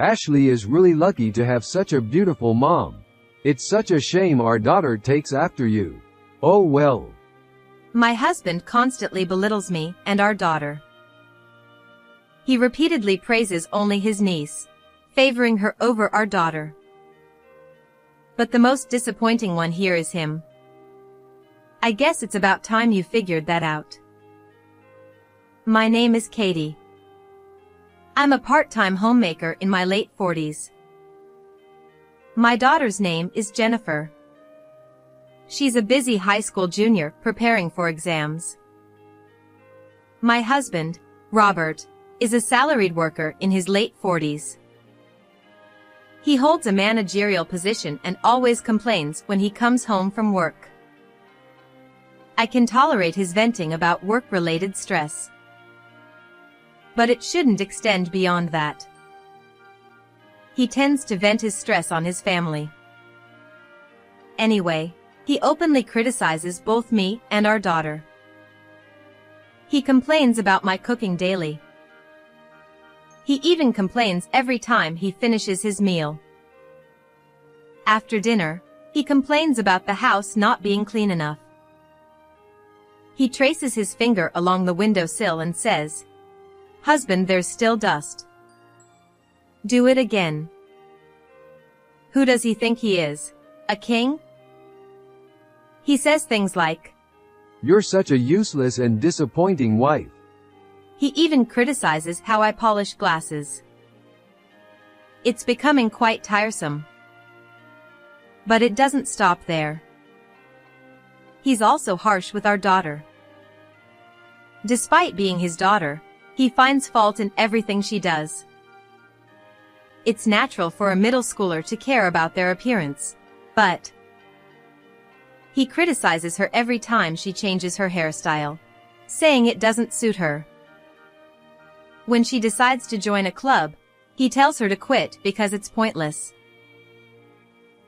Ashley is really lucky to have such a beautiful mom. It's such a shame our daughter takes after you. Oh well. My husband constantly belittles me and our daughter. He repeatedly praises only his niece, favoring her over our daughter. But the most disappointing one here is him. I guess it's about time you figured that out. My name is Katie. I'm a part-time homemaker in my late 40s. My daughter's name is Jennifer. She's a busy high school junior preparing for exams. My husband, Robert, is a salaried worker in his late 40s. He holds a managerial position and always complains when he comes home from work. I can tolerate his venting about work-related stress. But it shouldn't extend beyond that. He tends to vent his stress on his family. Anyway, he openly criticizes both me and our daughter. He complains about my cooking daily. He even complains every time he finishes his meal. After dinner, he complains about the house not being clean enough. He traces his finger along the windowsill and says, "Husband, there's still dust. Do it again." Who does he think he is? A king? He says things like, "You're such a useless and disappointing wife." He even criticizes how I polish glasses. It's becoming quite tiresome. But it doesn't stop there. He's also harsh with our daughter. Despite being his daughter, he finds fault in everything she does. It's natural for a middle schooler to care about their appearance, but he criticizes her every time she changes her hairstyle, saying it doesn't suit her. When she decides to join a club, he tells her to quit because it's pointless.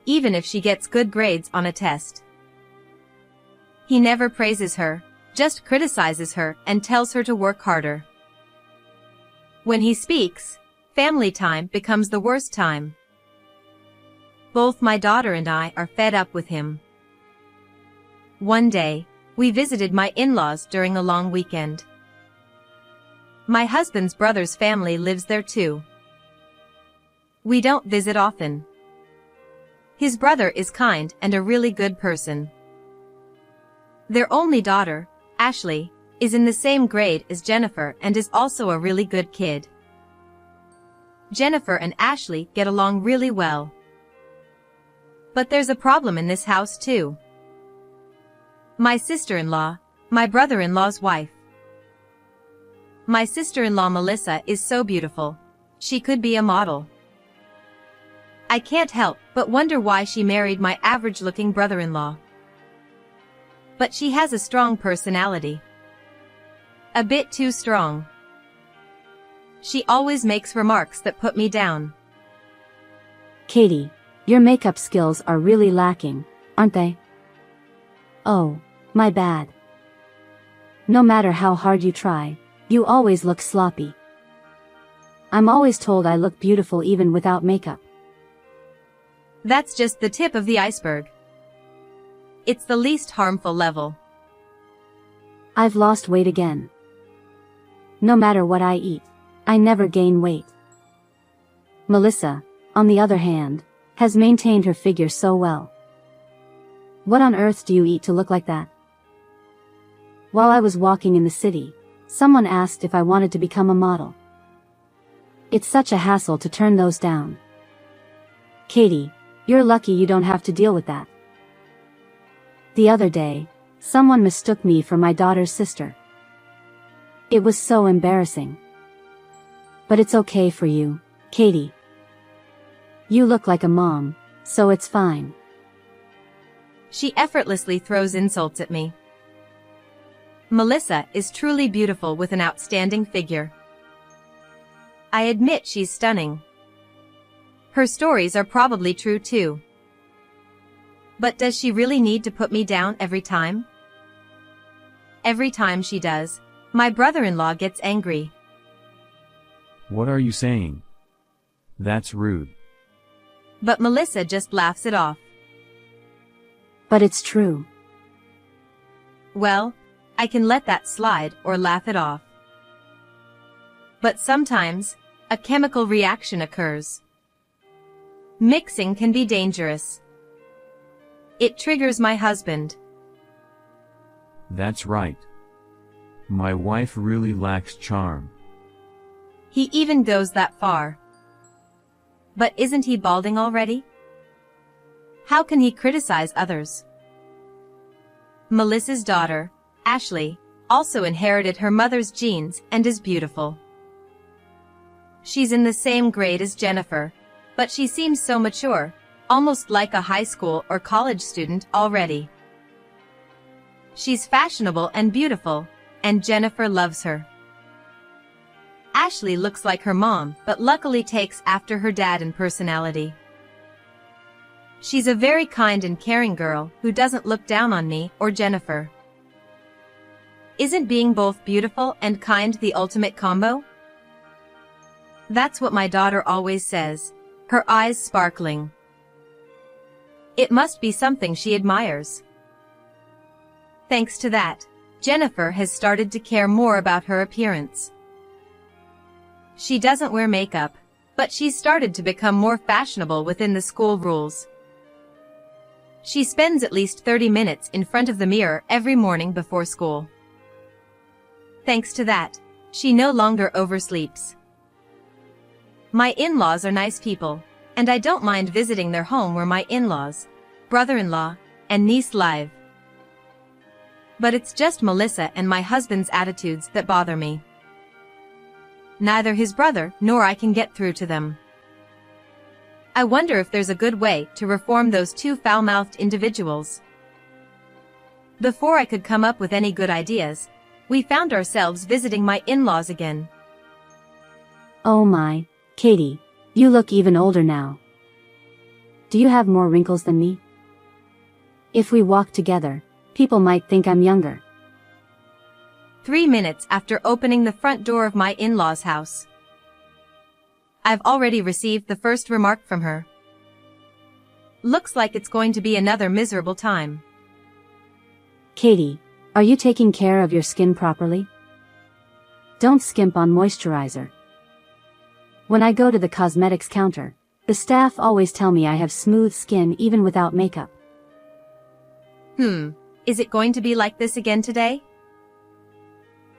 Even if she gets good grades on a test. He never praises her, just criticizes her and tells her to work harder. When he speaks, family time becomes the worst time. Both my daughter and I are fed up with him. One day, we visited my in-laws during a long weekend. My husband's brother's family lives there too. We don't visit often. His brother is kind and a really good person. Their only daughter, Ashley, is in the same grade as Jennifer and is also a really good kid. Jennifer and Ashley get along really well. But there's a problem in this house too. My sister-in-law, my brother-in-law's wife. My sister-in-law Melissa is so beautiful. She could be a model. I can't help but wonder why she married my average-looking brother-in-law. But she has a strong personality. A bit too strong. She always makes remarks that put me down. Katie, your makeup skills are really lacking, aren't they? Oh, my bad. No matter how hard you try, you always look sloppy. I'm always told I look beautiful even without makeup. That's just the tip of the iceberg. It's the least harmful level. I've lost weight again. No matter what I eat, I never gain weight. Melissa, on the other hand, has maintained her figure so well. What on earth do you eat to look like that? While I was walking in the city, someone asked if I wanted to become a model. It's such a hassle to turn those down. Katie, you're lucky you don't have to deal with that. The other day, someone mistook me for my daughter's sister. It was so embarrassing. But it's okay for you, Katie. You look like a mom, so it's fine. She effortlessly throws insults at me. Melissa is truly beautiful with an outstanding figure. I admit she's stunning. Her stories are probably true too. But does she really need to put me down every time? Every time she does, my brother-in-law gets angry. What are you saying? That's rude. But Melissa just laughs it off. But it's true. Well, I can let that slide or laugh it off. But sometimes, a chemical reaction occurs. Mixing can be dangerous. It triggers my husband. That's right. My wife really lacks charm. He even goes that far. But isn't he balding already? How can he criticize others? Melissa's daughter, Ashley, also inherited her mother's genes and is beautiful. She's in the same grade as Jennifer, but she seems so mature, almost like a high school or college student already. She's fashionable and beautiful, and Jennifer loves her. Ashley looks like her mom, but luckily takes after her dad in personality. She's a very kind and caring girl who doesn't look down on me or Jennifer. Isn't being both beautiful and kind the ultimate combo? That's what my daughter always says, her eyes sparkling. It must be something she admires. Thanks to that, Jennifer has started to care more about her appearance. She doesn't wear makeup, but she's started to become more fashionable within the school rules. She spends at least 30 minutes in front of the mirror every morning before school. Thanks to that, she no longer oversleeps. My in-laws are nice people, and I don't mind visiting their home where my in-laws, brother-in-law, and niece live. But it's just Melissa and my husband's attitudes that bother me. Neither his brother nor I can get through to them. I wonder if there's a good way to reform those two foul-mouthed individuals. Before I could come up with any good ideas, we found ourselves visiting my in-laws again. Oh my, Katie, you look even older now. Do you have more wrinkles than me? If we walk together, people might think I'm younger. 3 minutes after opening the front door of my in-laws' house, I've already received the first remark from her. Looks like it's going to be another miserable time. Katie, are you taking care of your skin properly? Don't skimp on moisturizer. When I go to the cosmetics counter, the staff always tell me I have smooth skin even without makeup. Is it going to be like this again today?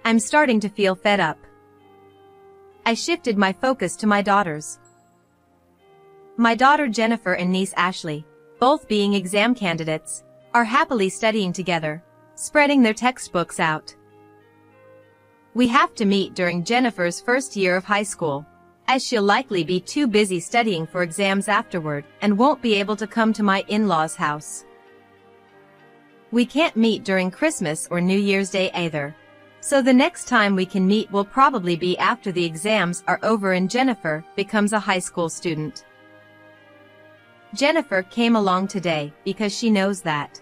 I'm starting to feel fed up. I shifted my focus to my daughters. My daughter Jennifer and niece Ashley, both being exam candidates, are happily studying together, spreading their textbooks out. We have to meet during Jennifer's first year of high school, as she'll likely be too busy studying for exams afterward and won't be able to come to my in-laws' house. We can't meet during Christmas or New Year's Day either, so the next time we can meet will probably be after the exams are over and Jennifer becomes a high school student. Jennifer came along today because she knows that.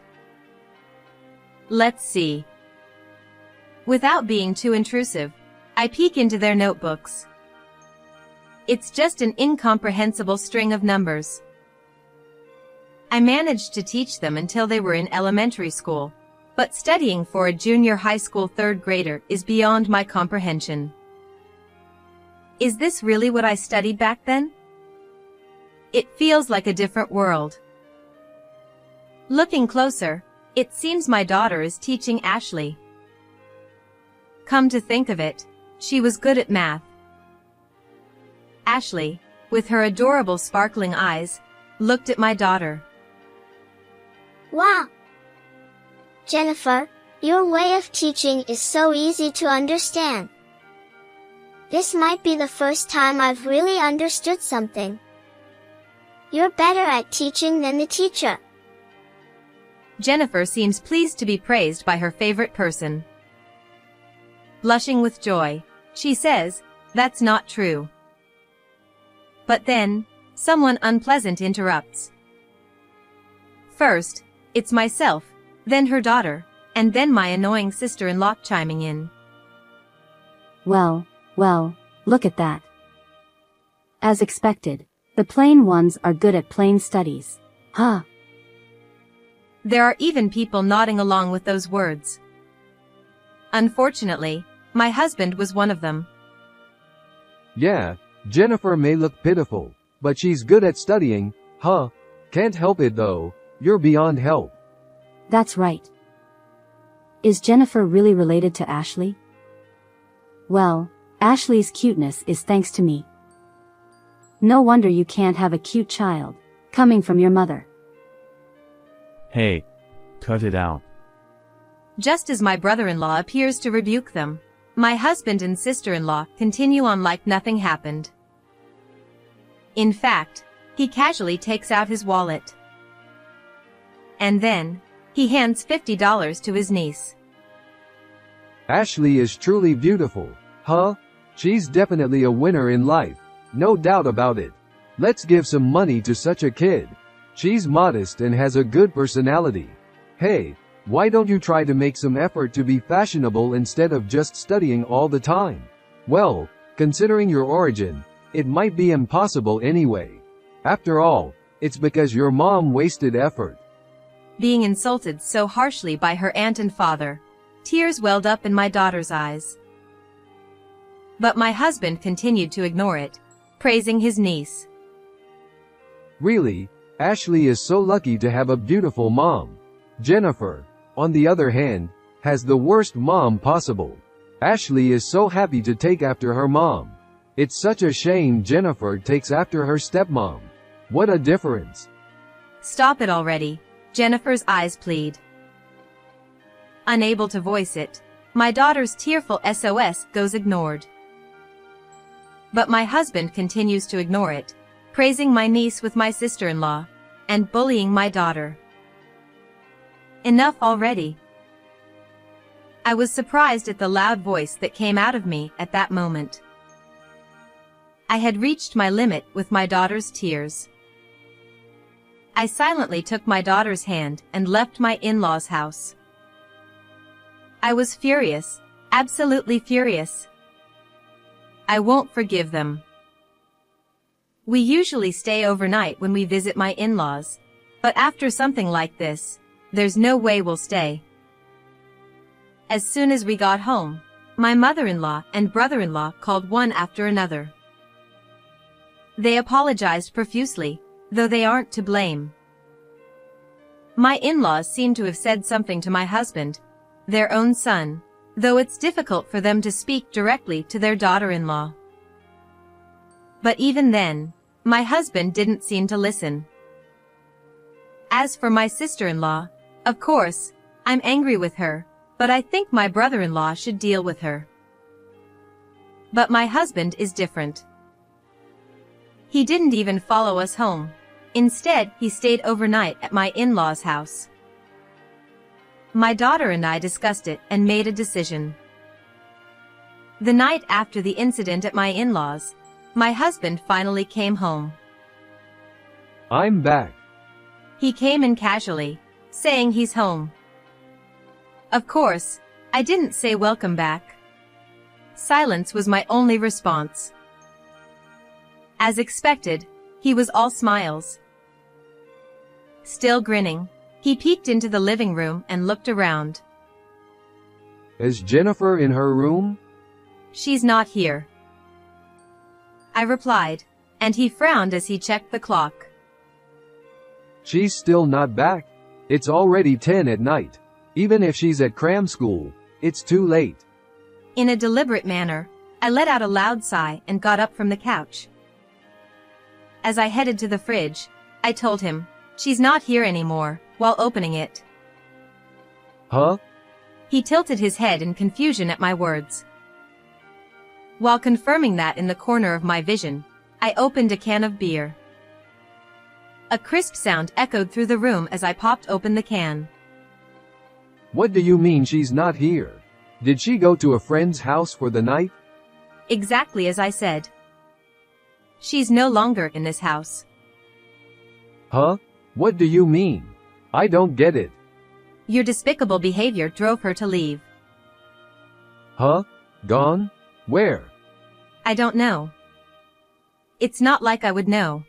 Let's see. Without being too intrusive, I peek into their notebooks. It's just an incomprehensible string of numbers. I managed to teach them until they were in elementary school, but studying for a junior high school third grader is beyond my comprehension. Is this really what I studied back then? It feels like a different world. Looking closer, it seems my daughter is teaching Ashley. Come to think of it, she was good at math. Ashley, with her adorable sparkling eyes, looked at my daughter. Wow! Jennifer, your way of teaching is so easy to understand. This might be the first time I've really understood something. You're better at teaching than the teacher. Jennifer seems pleased to be praised by her favorite person. Blushing with joy, she says, "That's not true." But then, someone unpleasant interrupts. First, it's myself, then her daughter, and then my annoying sister-in-law chiming in. Well, look at that. As expected, The plain ones are good at plain studies. Huh. There are even people nodding along with those words. Unfortunately, my husband was one of them. Yeah, Jennifer may look pitiful, but she's good at studying, huh? Can't help it though, you're beyond help. That's right. Is Jennifer really related to Ashley? Well, Ashley's cuteness is thanks to me. No wonder you can't have a cute child, coming from your mother. Hey, cut it out. Just as my brother-in-law appears to rebuke them, my husband and sister-in-law continue on like nothing happened. In fact, he casually takes out his wallet. And then, he hands $50 to his niece. Ashley is truly beautiful, huh? She's definitely a winner in life, no doubt about it. Let's give some money to such a kid. She's modest and has a good personality. Hey, why don't you try to make some effort to be fashionable instead of just studying all the time? Well, considering your origin, it might be impossible anyway. After all, it's because your mom wasted effort. Being insulted so harshly by her aunt and father, tears welled up in my daughter's eyes. But my husband continued to ignore it, praising his niece. Really, Ashley is so lucky to have a beautiful mom. Jennifer, on the other hand, has the worst mom possible. Ashley is so happy to take after her mom. It's such a shame Jennifer takes after her stepmom. What a difference. Stop it already, Jennifer's eyes plead. Unable to voice it, my daughter's tearful SOS goes ignored. But my husband continues to ignore it, praising my niece with my sister-in-law, and bullying my daughter. Enough already. I was surprised at the loud voice that came out of me at that moment. I had reached my limit with my daughter's tears. I silently took my daughter's hand and left my in-laws' house. I was furious, absolutely furious. I won't forgive them. We usually stay overnight when we visit my in-laws, but after something like this, there's no way we'll stay. As soon as we got home, my mother-in-law and brother-in-law called one after another. They apologized profusely, though they aren't to blame. My in-laws seem to have said something to my husband, their own son, though it's difficult for them to speak directly to their daughter-in-law. But even then, my husband didn't seem to listen. As for my sister-in-law, of course, I'm angry with her, but I think my brother-in-law should deal with her. But my husband is different. He didn't even follow us home. Instead, he stayed overnight at my in-laws' house. My daughter and I discussed it and made a decision. The night after the incident at my in-laws, my husband finally came home. I'm back. He came in casually, saying he's home. Of course, I didn't say welcome back. Silence was my only response. As expected, he was all smiles. Still grinning, he peeked into the living room and looked around. Is Jennifer in her room? She's not here, I replied, and he frowned as he checked the clock. She's still not back? It's already 10 at night. Even if she's at cram school, it's too late. In a deliberate manner, I let out a loud sigh and got up from the couch. As I headed to the fridge, I told him, "She's not here anymore," while opening it. Huh? He tilted his head in confusion at my words. While confirming that in the corner of my vision, I opened a can of beer. A crisp sound echoed through the room as I popped open the can. What do you mean she's not here? Did she go to a friend's house for the night? Exactly as I said. She's no longer in this house. Huh? What do you mean? I don't get it. Your despicable behavior drove her to leave. Huh? Gone? Where? I don't know. It's not like I would know.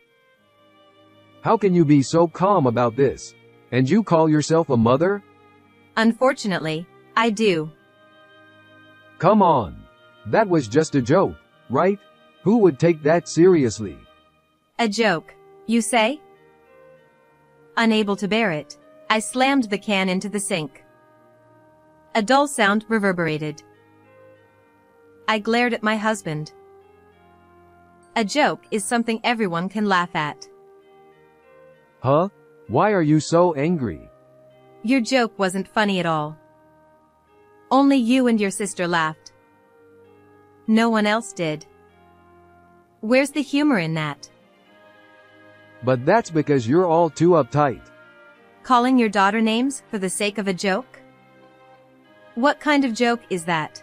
How can you be so calm about this? And you call yourself a mother? Unfortunately, I do. Come on. That was just a joke, right? Who would take that seriously? A joke, you say? Unable to bear it, I slammed the can into the sink. A dull sound reverberated. I glared at my husband. A joke is something everyone can laugh at. Huh? Why are you so angry? Your joke wasn't funny at all. Only you and your sister laughed. No one else did. Where's the humor in that? But that's because you're all too uptight. Calling your daughter names for the sake of a joke? What kind of joke is that?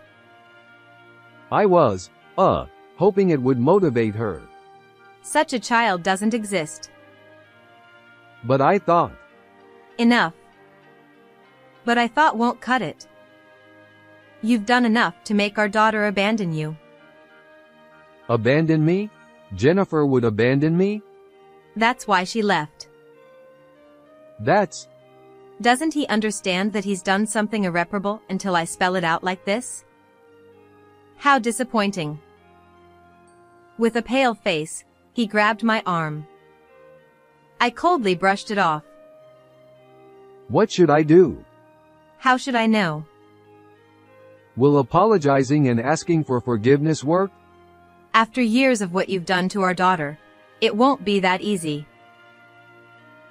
I was, hoping it would motivate her. Such a child doesn't exist. But I thought. Enough. But I thought won't cut it. You've done enough to make our daughter abandon you. Abandon me? Jennifer would abandon me? That's why she left. That's... Doesn't he understand that he's done something irreparable until I spell it out like this? How disappointing. With a pale face, he grabbed my arm. I coldly brushed it off. What should I do? How should I know? Will apologizing and asking for forgiveness work? After years of what you've done to our daughter, it won't be that easy.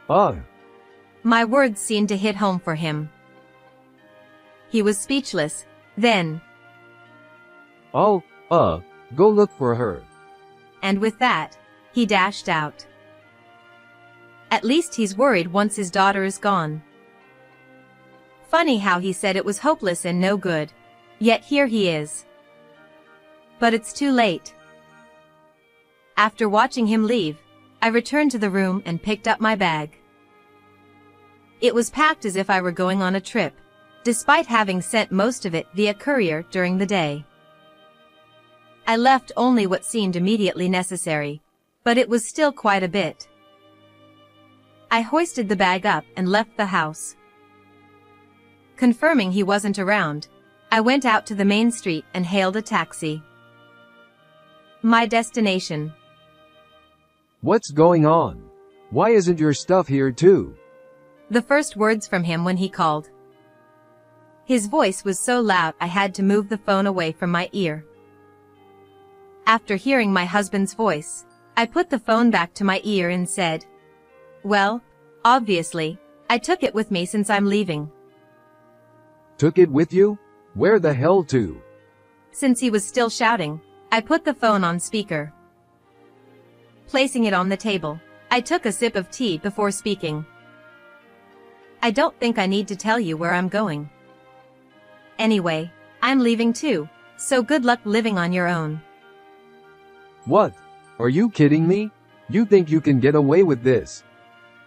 My words seemed to hit home for him. He was speechless, then. Go look for her. And with that, he dashed out. At least he's worried once his daughter is gone. Funny how he said it was hopeless and no good. Yet here he is. But it's too late. After watching him leave, I returned to the room and picked up my bag. It was packed as if I were going on a trip, despite having sent most of it via courier during the day. I left only what seemed immediately necessary, but it was still quite a bit. I hoisted the bag up and left the house. Confirming he wasn't around, I went out to the main street and hailed a taxi. My destination. What's going on? Why isn't your stuff here too? The first words from him when he called. His voice was so loud I had to move the phone away from my ear. After hearing my husband's voice, I put the phone back to my ear and said, "Well, obviously, I took it with me since I'm leaving." Took it with you? Where the hell to? Since he was still shouting, I put the phone on speaker. Placing it on the table, I took a sip of tea before speaking. I don't think I need to tell you where I'm going. Anyway, I'm leaving too, so good luck living on your own. What? Are you kidding me? You think you can get away with this?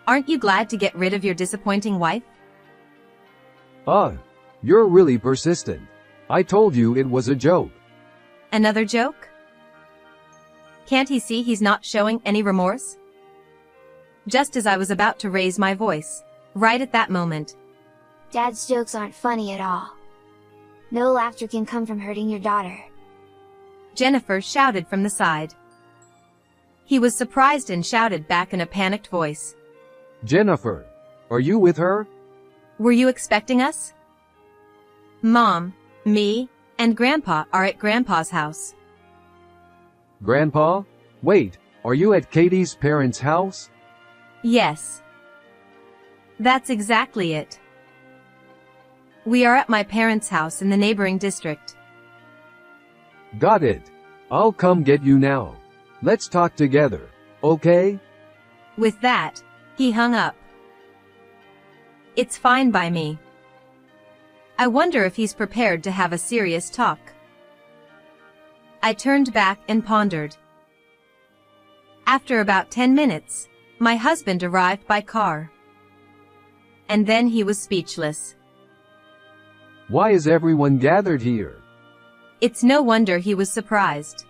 Aren't you glad to get rid of your disappointing wife? You're really persistent. I told you it was a joke. Another joke? Can't he see he's not showing any remorse? Just as I was about to raise my voice, right at that moment. Dad's jokes aren't funny at all. No laughter can come from hurting your daughter. Jennifer shouted from the side. He was surprised and shouted back in a panicked voice. Jennifer, are you with her? Were you expecting us? Mom, me, and Grandpa are at Grandpa's house. Grandpa? Wait, are you at Katie's parents' house? Yes. That's exactly it. We are at my parents' house in the neighboring district. Got it. I'll come get you now. Let's talk together, okay? With that, he hung up. It's fine by me. I wonder if he's prepared to have a serious talk. I turned back and pondered. After about 10 minutes, my husband arrived by car. And then he was speechless. Why is everyone gathered here? It's no wonder he was surprised.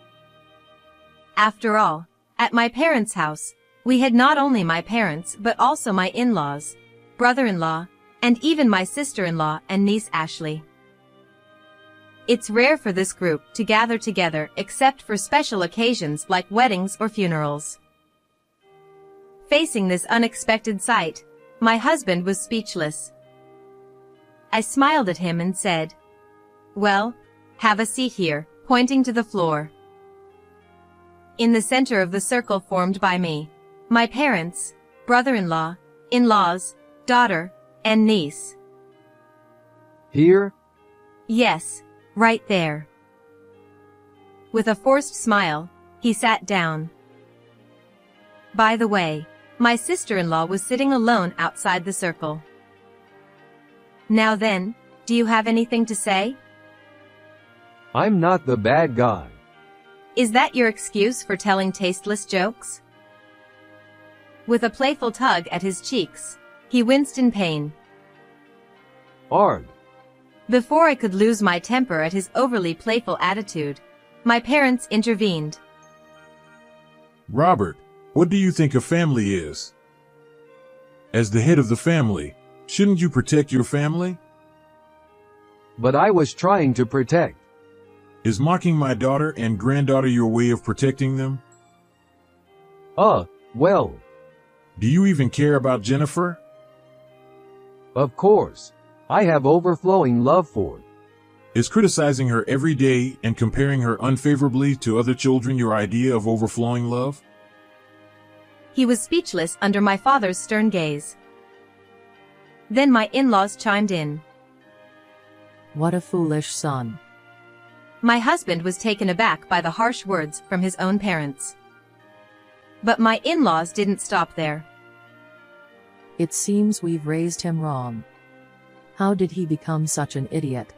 After all, at my parents' house, We had not only my parents but also my in-laws, brother-in-law, and even my sister-in-law and niece Ashley. It's rare for this group to gather together except for special occasions like weddings or funerals. Facing this unexpected sight, my husband was speechless. I smiled at him and said, "Well, have a seat here," pointing to the floor. In the center of the circle formed by me, my parents, brother-in-law, in-laws, daughter, and niece. Here? Yes, right there. With a forced smile, he sat down. By the way, my sister-in-law was sitting alone outside the circle. "Now then, do you have anything to say?" I'm not the bad guy. "Is that your excuse for telling tasteless jokes?" With a playful tug at his cheeks, he winced in pain. Arg. Before I could lose my temper at his overly playful attitude, my parents intervened. Robert, what do you think a family is? As the head of the family, shouldn't you protect your family? But I was trying to protect. Is mocking my daughter and granddaughter your way of protecting them? Well, Do you even care about Jennifer? of course. I have overflowing love for it. Is criticizing her every day and comparing her unfavorably to other children your idea of overflowing love? He was speechless under my father's stern gaze. Then my in-laws chimed in. What a foolish son. My husband was taken aback by the harsh words from his own parents. But my in-laws didn't stop there. It seems we've raised him wrong. How did he become such an idiot?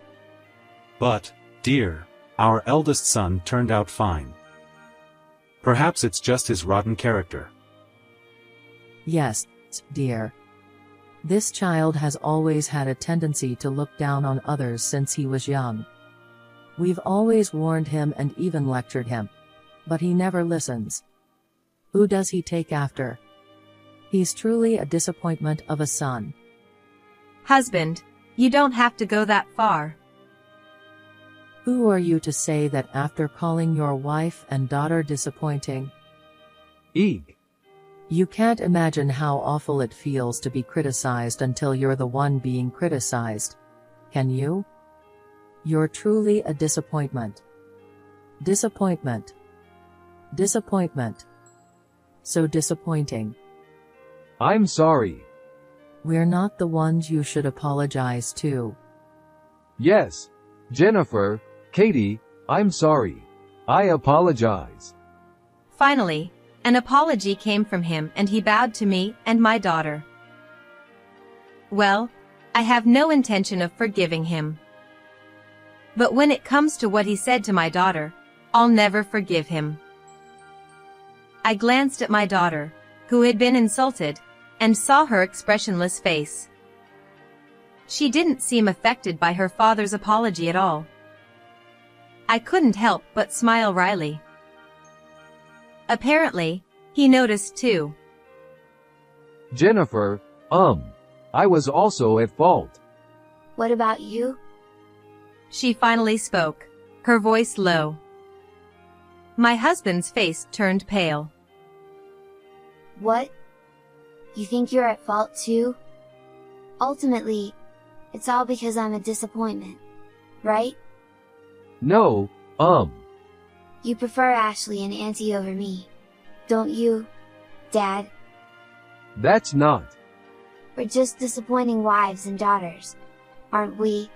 But, dear, our eldest son turned out fine. Perhaps it's just his rotten character. Yes, dear. This child has always had a tendency to look down on others since he was young. We've always warned him and even lectured him. But he never listens. Who does he take after? He's truly a disappointment of a son. Husband, you don't have to go that far. Who are you to say that after calling your wife and daughter disappointing? Eek. You can't imagine how awful it feels to be criticized until you're the one being criticized. Can you? You're truly a disappointment. Disappointment. Disappointment. So disappointing. I'm sorry. We're not the ones you should apologize to. Yes. Jennifer, Katie, I'm sorry. I apologize. Finally, an apology came from him and he bowed to me and my daughter. Well, I have no intention of forgiving him. But when it comes to what he said to my daughter, I'll never forgive him. I glanced at my daughter, who had been insulted, and saw her expressionless face. She didn't seem affected by her father's apology at all. I couldn't help but smile wryly. Apparently, he noticed too. Jennifer, I was also at fault. What about you? She finally spoke, her voice low. My husband's face turned pale. What? You think you're at fault too? Ultimately, it's all because I'm a disappointment, right? No, You prefer Ashley and Auntie over me, don't you, Dad? that's not. We're just disappointing wives and daughters, aren't we?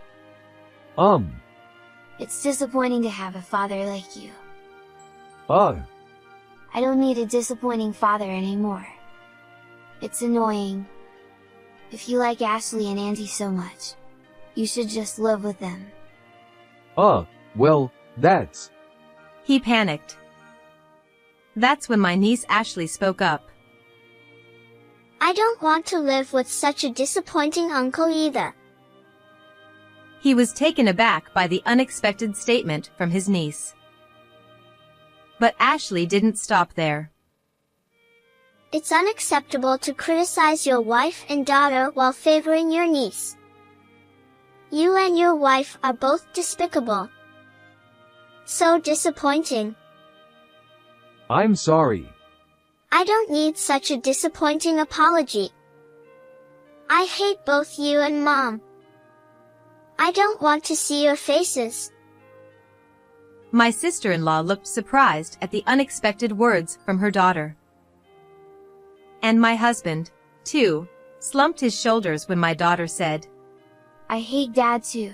It's disappointing to have a father like you. I don't need a disappointing father anymore. It's annoying. If you like Ashley and Auntie so much, you should just live with them. Well, that's... He panicked. That's when my niece Ashley spoke up. I don't want to live with such a disappointing uncle either. He was taken aback by the unexpected statement from his niece. But Ashley didn't stop there. It's unacceptable to criticize your wife and daughter while favoring your niece. You and your wife are both despicable. So disappointing. I'm sorry. I don't need such a disappointing apology. I hate both you and Mom. I don't want to see your faces. My sister-in-law looked surprised at the unexpected words from her daughter. And my husband, too, slumped his shoulders when my daughter said, I hate Dad too.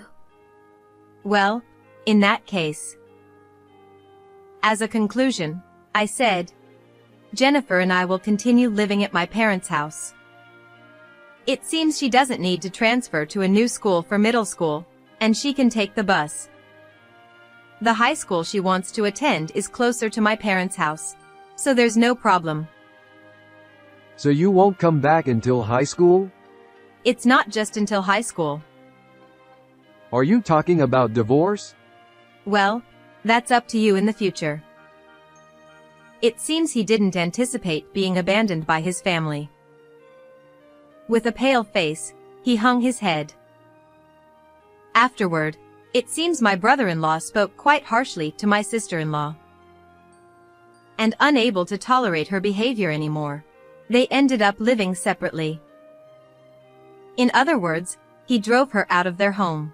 Well, in that case. As a conclusion, I said, Jennifer and I will continue living at my parents' house. It seems she doesn't need to transfer to a new school for middle school, and she can take the bus. The high school she wants to attend is closer to my parents' house, so there's no problem. So you won't come back until high school? It's not just until high school. Are you talking about divorce? Well, that's up to you in the future. It seems he didn't anticipate being abandoned by his family. With a pale face, he hung his head. Afterward, it seems my brother-in-law spoke quite harshly to my sister-in-law. And unable to tolerate her behavior anymore, they ended up living separately. In other words, he drove her out of their home.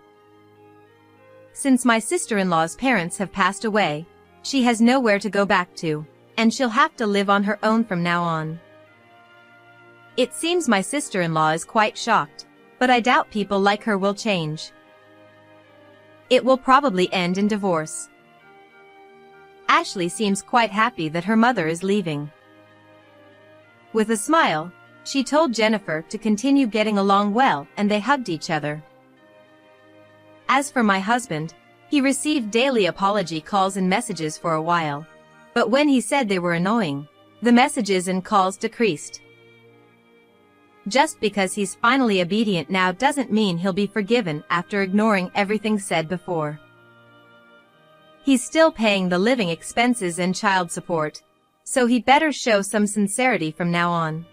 Since my sister-in-law's parents have passed away, she has nowhere to go back to, and she'll have to live on her own from now on. It seems my sister-in-law is quite shocked, but I doubt people like her will change. It will probably end in divorce. Ashley seems quite happy that her mother is leaving. With a smile, she told Jennifer to continue getting along well, and they hugged each other. As for my husband, he received daily apology calls and messages for a while, but when he said they were annoying, the messages and calls decreased. Just because he's finally obedient now doesn't mean he'll be forgiven after ignoring everything said before. He's still paying the living expenses and child support, so he better show some sincerity from now on.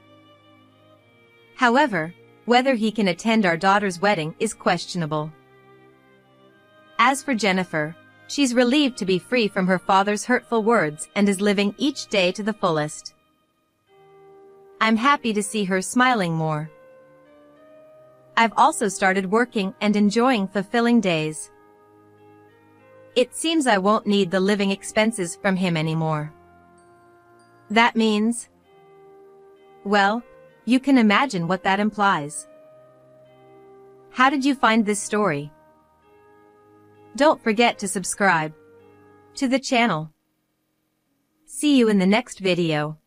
However, whether he can attend our daughter's wedding is questionable. As for Jennifer, she's relieved to be free from her father's hurtful words and is living each day to the fullest. I'm happy to see her smiling more. I've also started working and enjoying fulfilling days. It seems I won't need the living expenses from him anymore. That means, well, you can imagine what that implies. How did you find this story? Don't forget to subscribe to the channel. See you in the next video.